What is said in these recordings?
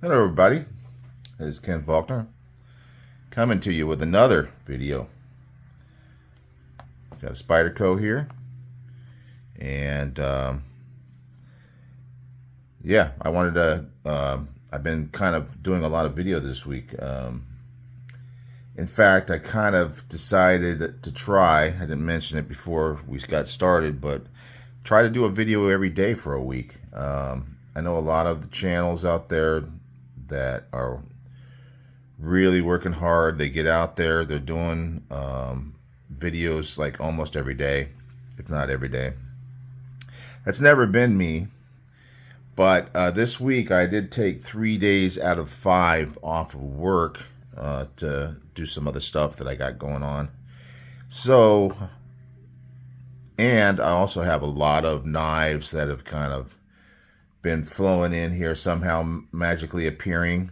Hello everybody, this is Ken Faulkner coming to you with another video. Got a Spyderco here, and yeah, I wanted to, I've been kind of doing a lot of video this week. In fact, I kind of decided to try, I didn't mention it before we got started, but try to do a video every day for a week. I know a lot of the channels out there that are really working hard. They get out there, they're doing videos like almost every day, if not every day. That's never been me, but this week I did take 3 days out of 5 off of work to do some other stuff that I got going on. So, and I also have a lot of knives that have kind of been flowing in here, somehow magically appearing.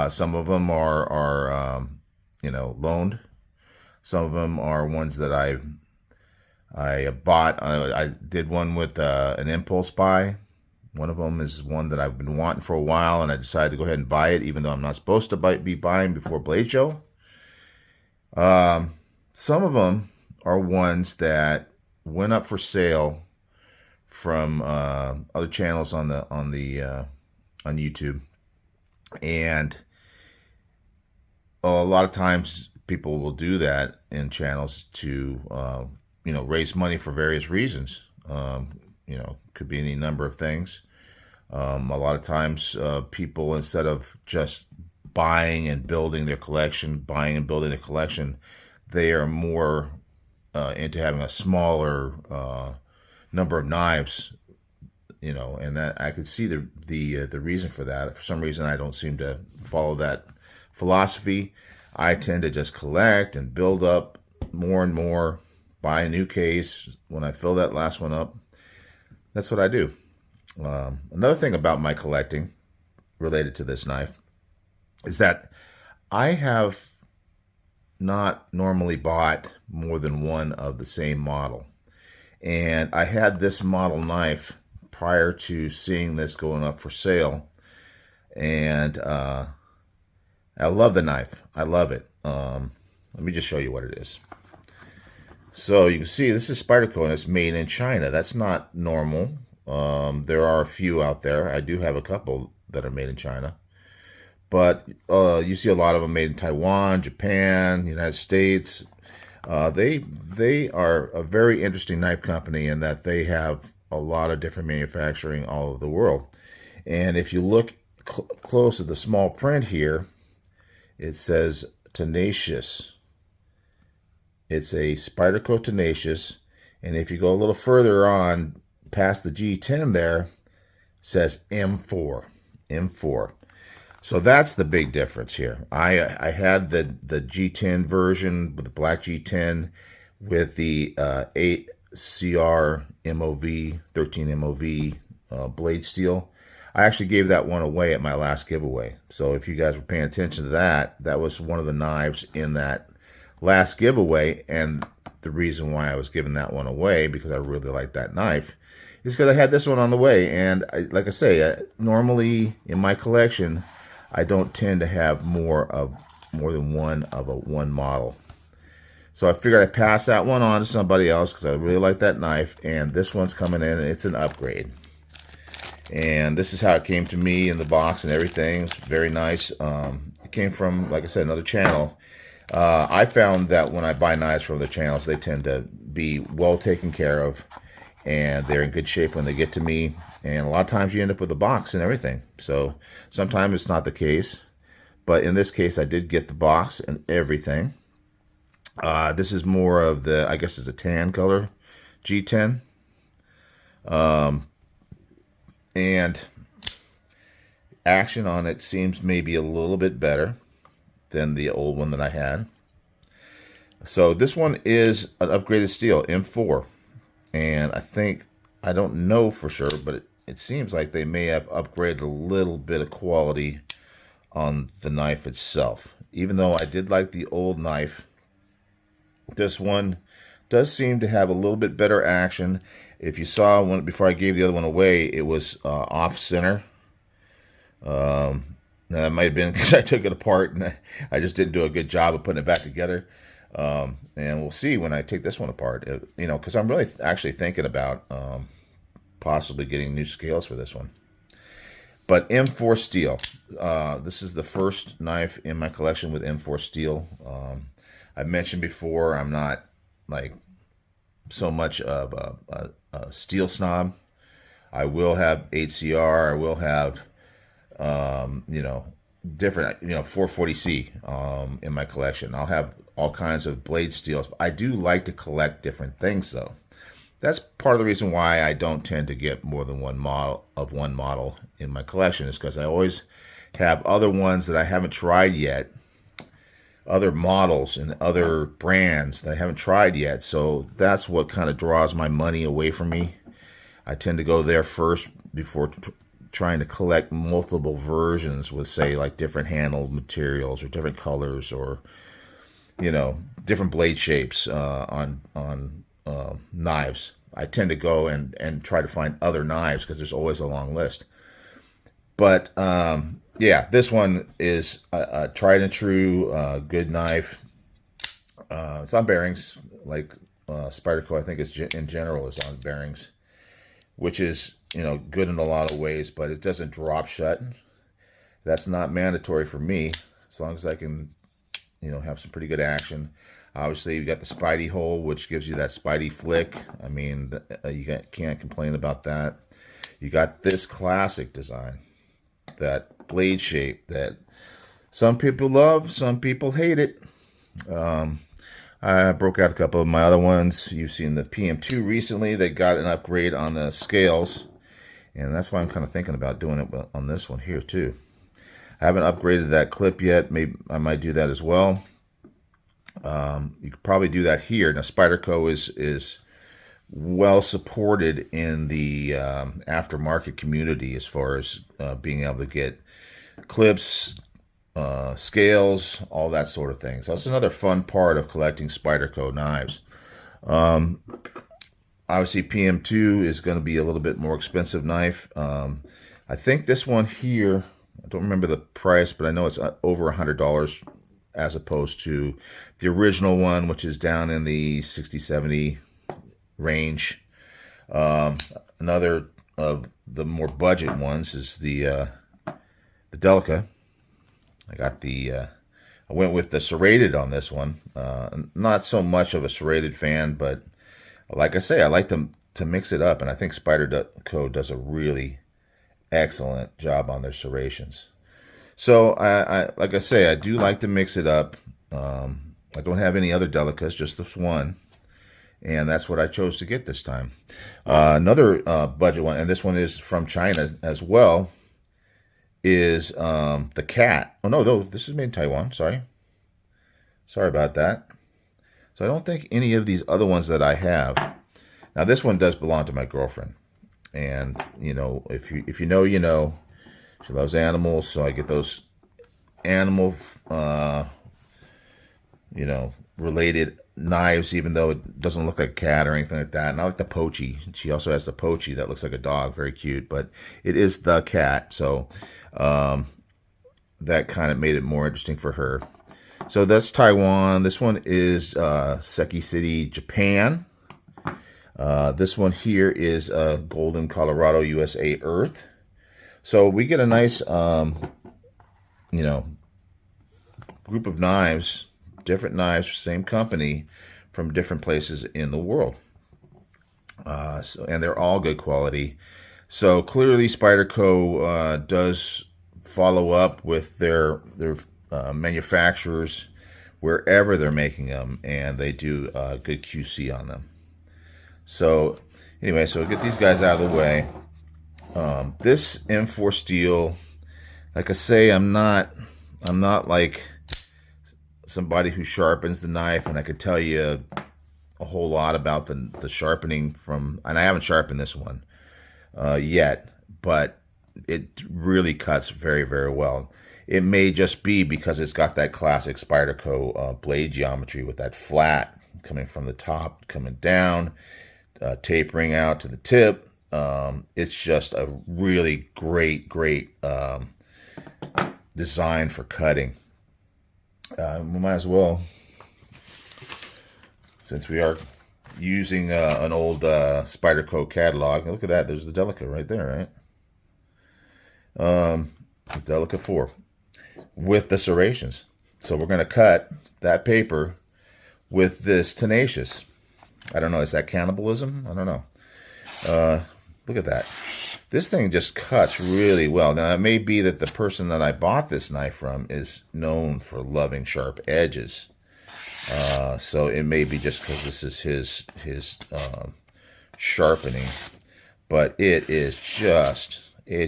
Some of them are loaned. Some of them are ones that I bought. I did one with an impulse buy. One of them is one that I've been wanting for a while, and I decided to go ahead and buy it, even though I'm not supposed to be buying before Blade Show. Some of them are ones that went up for sale from other channels on YouTube, and a lot of times people will do that in channels to raise money for various reasons. Could be any number of things. A lot of times people, instead of just buying and building their collection, they are more into having a smaller number of knives, and that I could see the reason for that. For some reason, I don't seem to follow that philosophy. I tend to just collect and build up more and more, buy a new case when I fill that last one up. That's what I do. Another thing about my collecting related to this knife is that I have not normally bought more than one of the same model. And I had this model knife prior to seeing this going up for sale. And I love the knife. I love it. Let me just show you what it is. So you can see this is Spyderco, and it's made in China. That's not normal. There are a few out there. I do have a couple that are made in China. But you see a lot of them made in Taiwan, Japan, United States. They are a very interesting knife company in that they have a lot of different manufacturing all over the world. And if you look close at the small print here, it says Tenacious. It's a Spyderco Tenacious. And if you go a little further on past the G10 there, it says M4. M4. So that's the big difference here. I had the G10 version with the black G10 with the 8CR MOV, 13 MOV blade steel. I actually gave that one away at my last giveaway. So if you guys were paying attention to that, that was one of the knives in that last giveaway. And the reason why I was giving that one away, because I really like that knife, is because I had this one on the way. And like I say, normally in my collection, I don't tend to have more than one model. So I figured I'd pass that one on to somebody else because I really like that knife. And this one's coming in, and it's an upgrade. And this is how it came to me in the box and everything. It's very nice. It came from, like I said, another channel. I found that when I buy knives from other channels, they tend to be well taken care of, and they're in good shape when they get to me. And a lot of times you end up with a box and everything. So sometimes it's not the case. But in this case, I did get the box and everything. This is more of the, I guess it's a tan color G10. And action on it seems maybe a little bit better than the old one that I had. So this one is an upgraded steel, M4. And I don't know for sure, but it seems like they may have upgraded a little bit of quality on the knife itself. Even though I did like the old knife, this one does seem to have a little bit better action. If you saw one before I gave the other one away, it was off center. Now, that might have been because I took it apart and I just didn't do a good job of putting it back together. And we'll see when I take this one apart, because I'm really actually thinking about possibly getting new scales for this one. But M4 steel. This is the first knife in my collection with M4 steel. I mentioned before I'm not like so much of a steel snob. I will have 8CR. I will have different 440C in my collection. I'll have all kinds of blade steels. I do like to collect different things though. That's part of the reason why I don't tend to get more than one model in my collection, is because I always have other ones that I haven't tried yet, other models and other brands that I haven't tried yet. So that's what kind of draws my money away from me. I tend to go there first before trying to collect multiple versions with, say, like different handle materials or different colors, or different blade shapes on knives. I tend to go and try to find other knives because there's always a long list. But yeah, this one is a tried and true good knife. It's on bearings, like Spyderco, I think it's in general is on bearings, which is good in a lot of ways, but it doesn't drop shut. That's not mandatory for me, as long as I can have some pretty good action. Obviously, you got the Spidey hole, which gives you that Spidey flick. I mean, you can't complain about that. You got this classic design, that blade shape that some people love, some people hate it. I broke out a couple of my other ones. You've seen the PM2 recently. They got an upgrade on the scales, and that's why I'm kind of thinking about doing it on this one here too. I haven't upgraded that clip yet. Maybe I might do that as well. You could probably do that here. Now, Spyderco is well supported in the aftermarket community as far as being able to get clips, scales, all that sort of thing. So that's another fun part of collecting Spyderco knives. Obviously, PM2 is going to be a little bit more expensive knife. I think this one here, I don't remember the price, but I know it's over $100 as opposed to the original one, which is down in the 60, 70 range. Another of the more budget ones is the Delica. I went with the serrated on this one. Not so much of a serrated fan, but like I say, I like to mix it up, and I think Spyderco does a really excellent job on their serrations. So I like I say, I do like to mix it up. I don't have any other Delicas, just this one, and that's what I chose to get this time. Another budget one, and this one is from China as well, is the Cat. Oh no, this is made in Taiwan. Sorry about that. So I don't think any of these other ones that I have. Now this one does belong to my girlfriend, and if you know, you know. She loves animals, so I get those animal, related knives, even though it doesn't look like a cat or anything like that. And I like the Poachy. She also has the Poachy that looks like a dog, very cute, but it is the Cat, so that kind of made it more interesting for her. So that's Taiwan. This one is Seki City, Japan. This one here is Golden, Colorado, USA, Earth. So we get a nice, group of knives, different knives, same company, from different places in the world. And they're all good quality. So clearly Spyderco does follow up with their manufacturers wherever they're making them, and they do good QC on them. So anyway, so get these guys out of the way. This M4 steel, like I say, I'm not like somebody who sharpens the knife, and I could tell you a whole lot about the sharpening and I haven't sharpened this one yet, but it really cuts very, very well. It may just be because it's got that classic Spyderco blade geometry with that flat coming from the top, coming down, tapering out to the tip. It's just a really great designed for cutting. We might as well, since we are using an old Spyderco catalog. Look at that. There's the Delica right there, right? The Delica 4 with the serrations. So we're going to cut that paper with this Tenacious. I don't know. Is that cannibalism? I don't know. Look at that. This thing just cuts really well. Now, it may be that the person that I bought this knife from is known for loving sharp edges. So it may be just because this is his sharpening. But it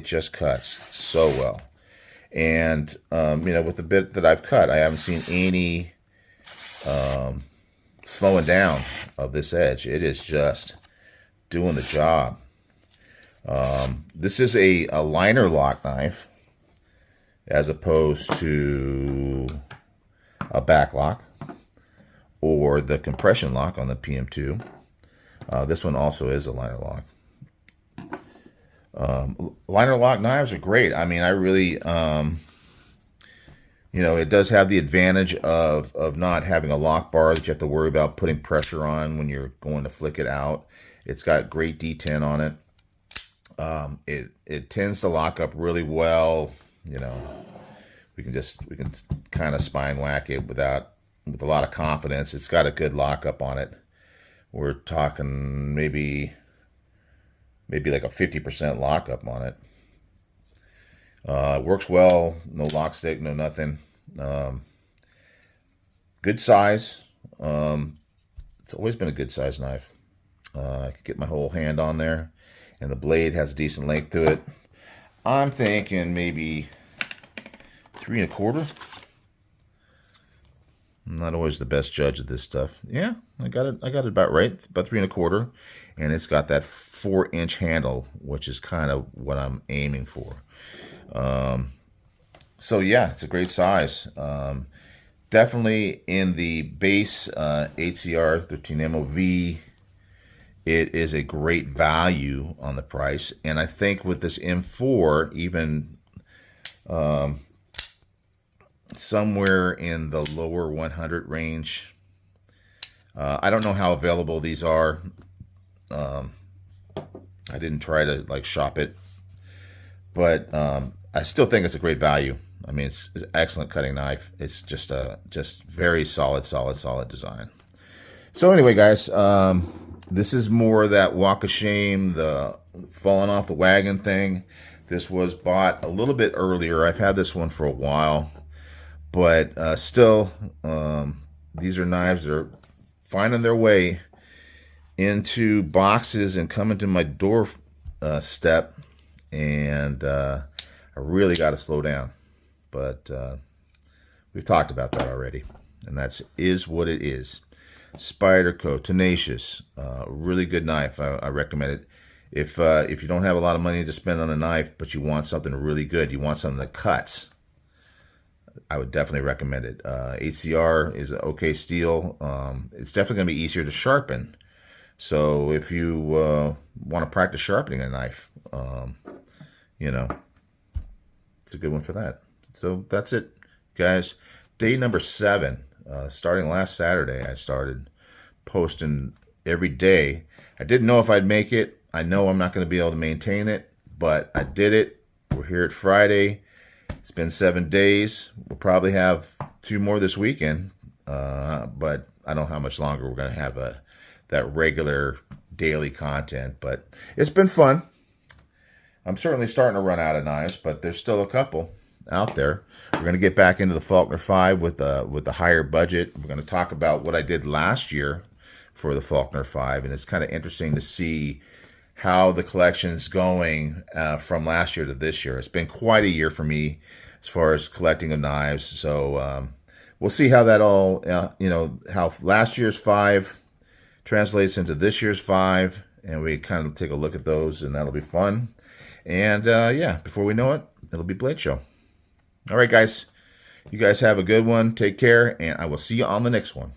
just cuts so well. And, with the bit that I've cut, I haven't seen any slowing down of this edge. It is just doing the job. This is a liner lock knife as opposed to a back lock or the compression lock on the PM2. This one also is a liner lock. Liner lock knives are great. I mean, I really, it does have the advantage of not having a lock bar that you have to worry about putting pressure on when you're going to flick it out. It's got great detent on it. It tends to lock up really well. We can kind of spine whack it with a lot of confidence. It's got a good lockup on it. We're talking maybe like a 50% lockup on it. Works well. No lock stick, no nothing. Good size. It's always been a good size knife. I could get my whole hand on there, and the blade has a decent length to it. I'm thinking maybe 3 1/4. I'm not always the best judge of this stuff. Yeah, I got it about right, about 3 1/4, and it's got that 4-inch handle, which is kind of what I'm aiming for. So yeah, it's a great size. Definitely in the base HCR 13MOV, it is a great value on the price. And I think with this M4, even somewhere in the lower 100 range. I don't know how available these are. I didn't try to shop it, but I still think it's a great value. I mean, it's an excellent cutting knife. It's just very solid design. So anyway, guys, this is more that walk of shame, the falling off the wagon thing. This was bought a little bit earlier. I've had this one for a while, but still, these are knives that are finding their way into boxes and coming to my door step, and I really got to slow down. But we've talked about that already, and that's what it is. Spyderco, Tenacious, really good knife. I recommend it. If you don't have a lot of money to spend on a knife, but you want something really good, you want something that cuts, I would definitely recommend it. HCR is an okay steel. It's definitely going to be easier to sharpen. So if you want to practice sharpening a knife, it's a good one for that. So that's it, guys. Day number 7. Starting last Saturday, I started posting every day. I didn't know if I'd make it. I know I'm not going to be able to maintain it, but I did it. We're here at Friday. It's been 7 days. We'll probably have 2 more this weekend, but I don't know how much longer we're going to have that regular daily content. But it's been fun. I'm certainly starting to run out of knives, but there's still a couple out there. We're going to get back into the Faulkner 5 with the higher budget. We're going to talk about what I did last year for the Faulkner 5, and it's kind of interesting to see how the collection's going from last year to this year. It's been quite a year for me as far as collecting of knives. So we'll see how that all, how last year's 5 translates into this year's 5, and we kind of take a look at those, and that'll be fun. And yeah, before we know it, it'll be Blade Show. All right, guys. You guys have a good one. Take care, and I will see you on the next one.